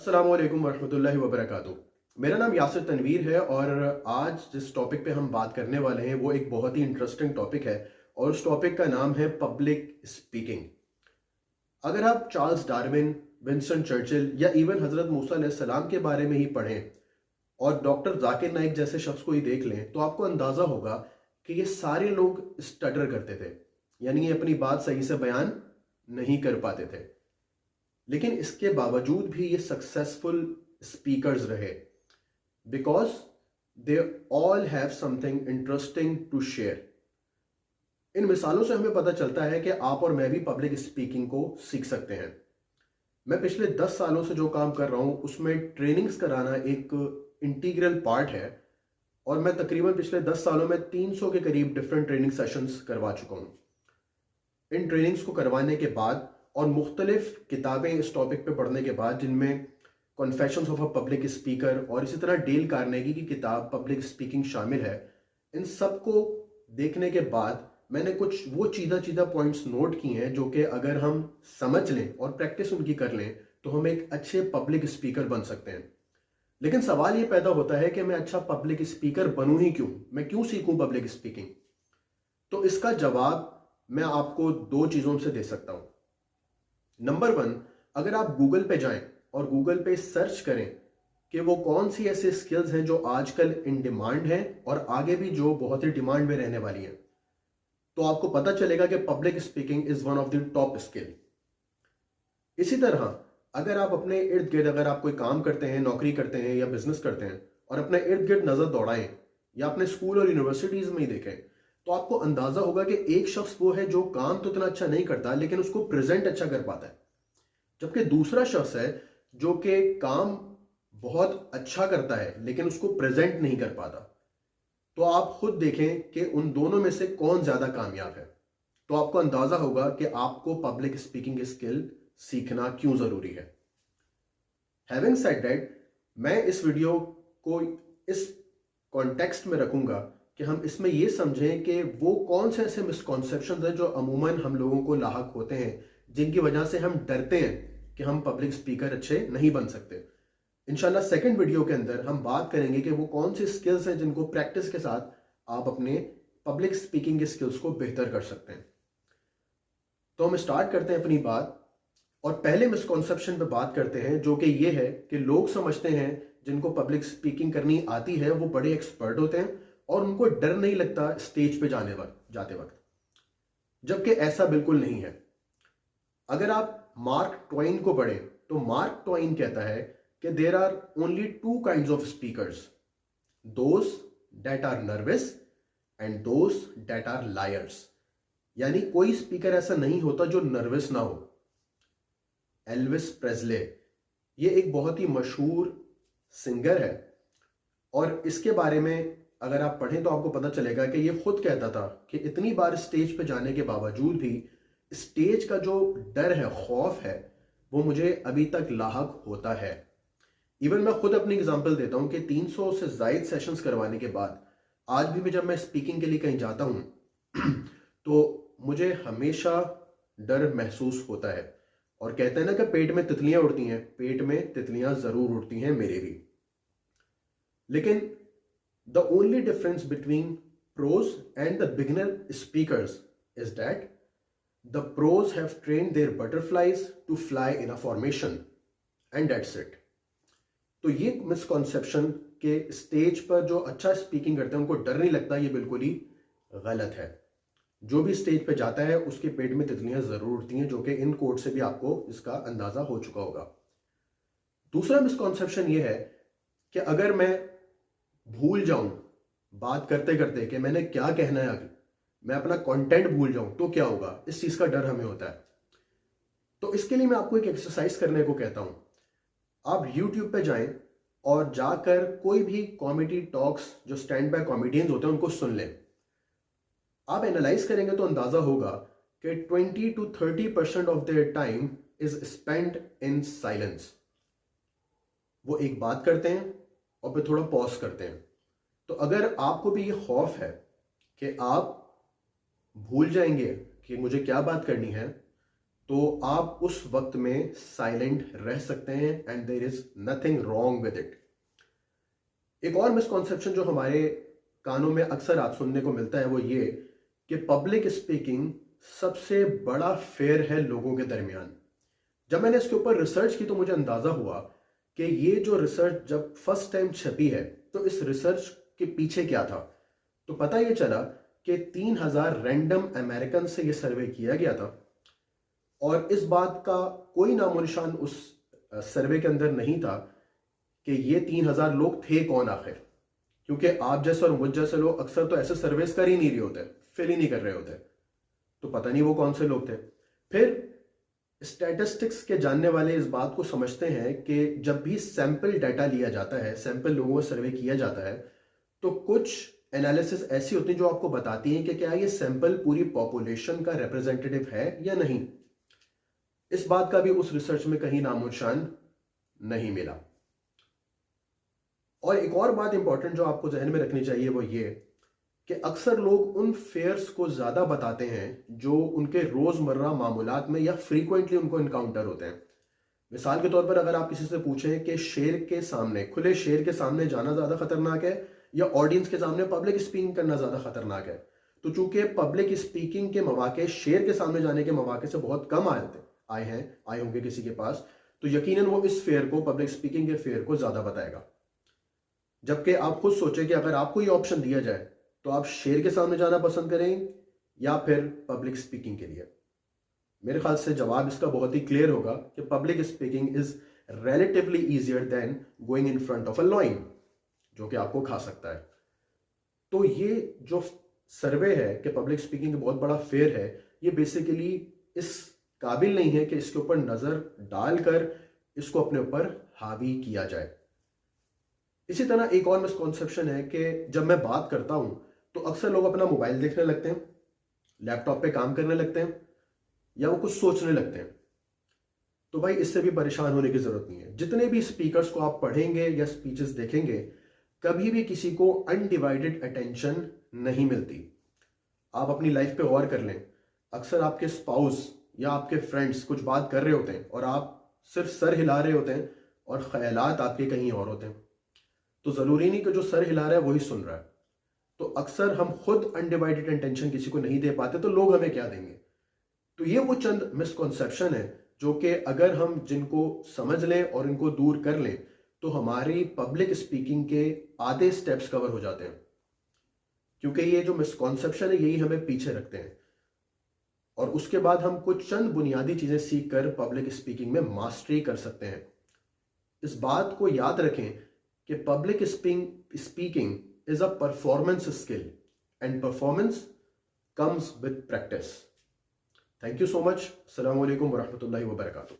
अस्सलामु अलैकुम वरहमतुल्लाहि वबरकातुहू। मेरा नाम यासिर तनवीर है और आज जिस टॉपिक पे हम बात करने वाले हैं वो एक बहुत ही इंटरेस्टिंग टॉपिक है और उस टॉपिक का नाम है पब्लिक स्पीकिंग। अगर आप चार्ल्स डार्विन, विंस्टन चर्चिल या इवन हज़रत मूसा अलैहिस्सलाम के बारे में ही पढ़ें और डॉक्टर जाकिर नाइक जैसे शख्स को ही देख लें तो आपको अंदाज़ा होगा कि ये सारे लोग स्टटर करते थे, यानी ये अपनी बात सही से बयान नहीं कर पाते थे। लेकिन इसके बावजूद भी ये सक्सेसफुल स्पीकर्स रहे because they all have something interesting to share. इन मिसालों से हमें पता चलता है कि आप और मैं भी पब्लिक स्पीकिंग को सीख सकते हैं। मैं पिछले 10 सालों से जो काम कर रहा हूं उसमें ट्रेनिंग्स कराना एक इंटीग्रल पार्ट है और मैं तकरीबन पिछले 10 सालों में 300 के करीब डिफरेंट ट्रेनिंग सेशंस करवा चुका हूं। इन ट्रेनिंग्स को करवाने के बाद और मुख्तलिफ किताबें इस टॉपिक पे पढ़ने के बाद, जिनमें कॉन्फेशंस ऑफ अ पब्लिक स्पीकर और इसी तरह डेल कार्नेगी की किताब पब्लिक स्पीकिंग शामिल है, इन सब को देखने के बाद मैंने कुछ वो चीज़ा पॉइंट्स नोट किए हैं जो कि अगर हम समझ लें और प्रैक्टिस उनकी कर लें तो हम एक अच्छे पब्लिक स्पीकर बन सकते हैं। लेकिन सवाल ये पैदा होता है कि मैं अच्छा पब्लिक स्पीकर बनूं ही क्यों, मैं क्यों सीखूं पब्लिक स्पीकिंग? तो इसका जवाब मैं आपको दो चीज़ों से दे सकता हूं। नंबर 1, अगर आप गूगल पे जाएं और गूगल पे सर्च करें कि वो कौन सी ऐसे स्किल्स हैं जो आजकल इन डिमांड हैं और आगे भी जो बहुत ही डिमांड में रहने वाली हैं, तो आपको पता चलेगा कि public speaking is one of the top skill. इसी तरह अगर आप अपने इर्द गिर्द, अगर आप कोई काम करते हैं, नौकरी करते हैं या बिजनेस करते हैं और अपने इर्द गिर्द नजर दौड़ाएं या अपने स्कूल और यूनिवर्सिटीज में ही देखें तो आपको अंदाजा होगा कि एक शख्स वो है जो काम तो इतना अच्छा नहीं करता लेकिन उसको प्रेजेंट अच्छा कर पाता है, जबकि दूसरा शख्स है जो कि काम बहुत अच्छा करता है लेकिन उसको प्रेजेंट नहीं कर पाता। तो आप खुद देखें कि उन दोनों में से कौन ज्यादा कामयाब है, तो आपको अंदाजा होगा कि आपको पब्लिक स्पीकिंग स्किल सीखना क्यों जरूरी है। हैविंग सेड दैट, मैं इस वीडियो को इस कॉन्टेक्स्ट में रखूंगा कि हम इसमें यह समझें कि वो कौन से ऐसे मिसकॉन्सेप्शंस हैं जो अमूमन हम लोगों को लाहक होते हैं, जिनकी वजह से हम डरते हैं कि हम पब्लिक स्पीकर अच्छे नहीं बन सकते। इंशाल्लाह सेकंड वीडियो के अंदर हम बात करेंगे कि वो कौन सी स्किल्स हैं जिनको प्रैक्टिस के साथ आप अपने पब्लिक स्पीकिंग के स्किल्स को बेहतर कर सकते हैं। तो हम स्टार्ट करते हैं अपनी बात और पहले मिसकॉन्सेप्शन पे बात करते हैं, जो कि ये है कि लोग समझते हैं जिनको पब्लिक स्पीकिंग करनी आती है वो बड़े एक्सपर्ट होते हैं और उनको डर नहीं लगता स्टेज पे जाते वक्त, जबकि ऐसा बिल्कुल नहीं है। अगर आप मार्क ट्वेन को पढ़ें तो मार्क ट्वेन कहता है कि there are only two kinds of speakers, those that are nervous and those that are liars. यानी कोई स्पीकर ऐसा नहीं होता जो नर्वस ना हो। एल्विस प्रेस्ले, ये एक बहुत ही मशहूर सिंगर है और इसके बारे में अगर आप पढ़ें तो आपको पता चलेगा कि ये खुद कहता था कि इतनी बार स्टेज पे जाने के बावजूद भी स्टेज का जो डर है, खौफ है, वो मुझे अभी तक लाहक होता है। इवन मैं खुद अपनी एग्जांपल देता हूं कि 300 से ज्यादा सेशंस करवाने के बाद आज भी जब मैं स्पीकिंग के लिए कहीं जाता हूं तो मुझे हमेशा डर महसूस होता है। और कहते हैं ना कि पेट में तितलियां उड़ती हैं, पेट में तितलियां जरूर उड़ती हैं, मेरे भी। लेकिन the only difference between pros and the beginner speakers is that the pros have trained their butterflies to fly in a formation and that's it. तो ये मिसकॉन्सेप्शन के स्टेज पर जो अच्छा स्पीकिंग करते हैं उनको डर नहीं लगता, ये बिल्कुल ही गलत है। जो भी स्टेज पे जाता है उसके पेट में तितलियां जरूर उड़ती हैं, जो कि इन कोट से भी आपको इसका अंदाजा हो चुका होगा। दूसरा मिसकॉन्सेप्शन ये है कि अगर मैं भूल जाऊं बात करते करते कि मैंने क्या कहना है, अगर मैं अपना कंटेंट भूल जाऊं तो क्या होगा, इस चीज का डर हमें होता है। तो इसके लिए मैं आपको एक एक्सरसाइज करने को कहता हूं। आप YouTube पे जाएं और जाकर कोई भी कॉमेडी टॉक्स जो स्टैंड बाय कॉमेडियंस होते हैं उनको सुन लें। आप एनालाइज करेंगे तो अंदाजा होगा कि 20 to 30% of their time is spent in silence. वो एक बात करते हैं और फिर थोड़ा पॉज करते हैं। तो अगर आपको भी ये खौफ है कि आप भूल जाएंगे कि मुझे क्या बात करनी है, तो आप उस वक्त में साइलेंट रह सकते हैं and there is nothing wrong with it. एक और मिसकॉन्सेप्शन जो हमारे कानों में अक्सर आज सुनने को मिलता है वो ये कि पब्लिक स्पीकिंग सबसे बड़ा फेयर है लोगों के दरमियान। जब मैंने इसके ऊपर रिसर्च की तो मुझे अंदाजा हुआ कि ये जो रिसर्च जब फर्स्ट टाइम छपी है तो इस रिसर्च के पीछे क्या था। तो पता ये चला कि 3000 रैंडम अमेरिकन से ये सर्वे किया गया था और इस बात का कोई नामो निशान उस सर्वे के अंदर नहीं था कि ये 3000 लोग थे कौन आखिर, क्योंकि आप जैसे और मुझ जैसे लोग अक्सर तो ऐसे सर्वेस कर ही नहीं रहे होते, फिल ही नहीं कर रहे होते, तो पता नहीं वो कौन से लोग थे। फिर स्टैटिस्टिक्स के जानने वाले इस बात को समझते हैं कि जब भी सैंपल डाटा लिया जाता है, सैंपल लोगों को सर्वे किया जाता है, तो कुछ एनालिसिस ऐसी होती है जो आपको बताती हैं कि क्या ये सैंपल पूरी पॉपुलेशन का रिप्रेजेंटेटिव है या नहीं। इस बात का भी उस रिसर्च में कहीं नामो निशान नहीं मिला। और एक और बात इंपॉर्टेंट जो आपको जहन में रखनी चाहिए वो ये कि अक्सर लोग उन फेयर्स को ज्यादा बताते हैं जो उनके रोजमर्रा मामूलात में या फ्रीक्वेंटली उनको इनकाउंटर होते हैं। मिसाल के तौर पर अगर आप किसी से पूछें कि शेर के सामने, खुले शेर के सामने जाना ज्यादा खतरनाक है या ऑडियंस के सामने पब्लिक स्पीकिंग करना ज्यादा खतरनाक है, तो चूंकि पब्लिक स्पीकिंग के मौके शेर के सामने जाने के मौके से बहुत कम आए होंगे किसी के पास, तो यकीनन वो इस फेयर को, पब्लिक स्पीकिंग के फेयर को ज्यादा बताएगा। जबकि आप खुद सोचें कि अगर आपको ये ऑप्शन दिया जाए तो आप शेर के सामने जाना पसंद करें या फिर पब्लिक स्पीकिंग के लिए। मेरे ख्याल से जवाब इसका बहुत ही क्लियर होगा कि public speaking is relatively easier than going in front of a lion, जो कि आपको खा सकता है। तो ये जो सर्वे है कि पब्लिक स्पीकिंग बहुत बड़ा फेयर है, ये बेसिकली इस काबिल नहीं है कि इसके ऊपर नजर डालकर इसको अपने ऊपर हावी किया जाए। इसी तरह एक और मिसकॉन्सेप्शन है कि जब मैं बात करता हूं तो अक्सर लोग अपना मोबाइल देखने लगते हैं, लैपटॉप पे काम करने लगते हैं या वो कुछ सोचने लगते हैं। तो भाई इससे भी परेशान होने की जरूरत नहीं है। जितने भी स्पीकर्स को आप पढ़ेंगे या स्पीचेस देखेंगे, कभी भी किसी को अनडिवाइडेड अटेंशन नहीं मिलती। आप अपनी लाइफ पे गौर कर लें, अक्सर आपके स्पाउस या आपके फ्रेंड्स कुछ बात कर रहे होते हैं और आप सिर्फ सर हिला रहे होते हैं और ख्यालात आपके कहीं और होते हैं। तो जरूरी नहीं कि जो सर हिला रहा है वही सुन रहा है। तो अक्सर हम खुद अनडिवाइडेड अटेंशन किसी को नहीं दे पाते, तो लोग हमें क्या देंगे। तो ये वो चंद मिसकॉन्सेप्शन है जो कि अगर हम जिनको समझ लें और इनको दूर कर लें तो हमारी पब्लिक स्पीकिंग के आधे स्टेप्स कवर हो जाते हैं। क्योंकि ये जो मिसकॉन्सेप्शन है यही हमें पीछे रखते हैं और उसके बाद हम कुछ चंद बुनियादी चीजें सीख कर पब्लिक स्पीकिंग में मास्टरी कर सकते हैं। इस बात को याद रखें कि public speaking is a performance skill and performance comes with practice. Thank you so much. Assalamu alaikum wa rahmatullahi wa barakatuh.